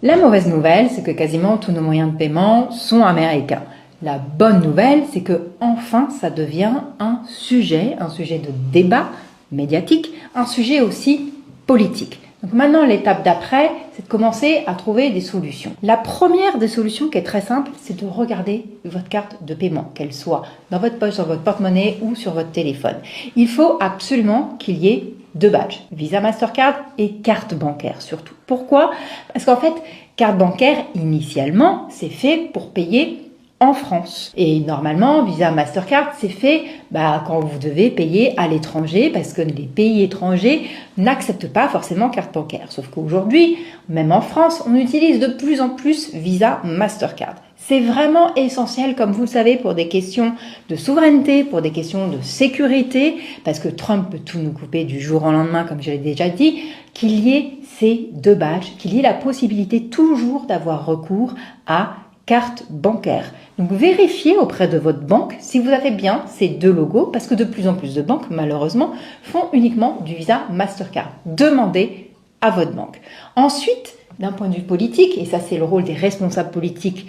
La mauvaise nouvelle, c'est que quasiment tous nos moyens de paiement sont américains. La bonne nouvelle, c'est que enfin ça devient un sujet de débat médiatique, un sujet aussi politique. Donc maintenant, l'étape d'après, c'est de commencer à trouver des solutions. La première des solutions qui est très simple, c'est de regarder votre carte de paiement, qu'elle soit dans votre poche, dans votre porte-monnaie ou sur votre téléphone. Il faut absolument qu'il y ait deux badges, Visa, Mastercard et carte bancaire surtout. Pourquoi? Parce qu'en fait, carte bancaire, initialement, c'est fait pour payer en France. Et normalement, Visa, Mastercard, c'est fait quand vous devez payer à l'étranger parce que les pays étrangers n'acceptent pas forcément carte bancaire. Sauf qu'aujourd'hui, même en France, on utilise de plus en plus Visa, Mastercard. C'est vraiment essentiel, comme vous le savez, pour des questions de souveraineté, pour des questions de sécurité, parce que Trump peut tout nous couper du jour au lendemain, comme je l'ai déjà dit, qu'il y ait ces deux badges, qu'il y ait la possibilité toujours d'avoir recours à carte bancaire. Donc vérifiez auprès de votre banque si vous avez bien ces deux logos, parce que de plus en plus de banques, malheureusement, font uniquement du Visa Mastercard. Demandez à votre banque. Ensuite, d'un point de vue politique, et ça c'est le rôle des responsables politiques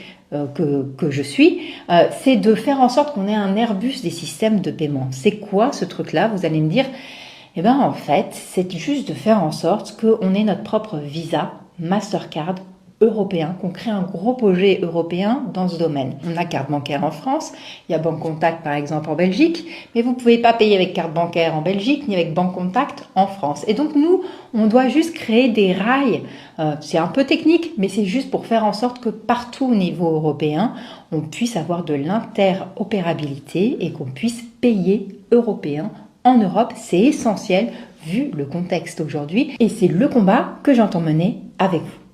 que je suis, c'est de faire en sorte qu'on ait un Airbus des systèmes de paiement. C'est quoi ce truc-là? Vous allez me dire, en fait, c'est juste de faire en sorte qu'on ait notre propre Visa Mastercard européen, qu'on crée un gros projet européen dans ce domaine. On a carte bancaire en France, il y a Banque Contact par exemple en Belgique, mais vous ne pouvez pas payer avec carte bancaire en Belgique ni avec Banque Contact en France. Et donc nous, on doit juste créer des rails. C'est un peu technique, mais c'est juste pour faire en sorte que partout au niveau européen, on puisse avoir de l'interopérabilité et qu'on puisse payer européen en Europe. C'est essentiel vu le contexte aujourd'hui et c'est le combat que j'entends mener avec vous.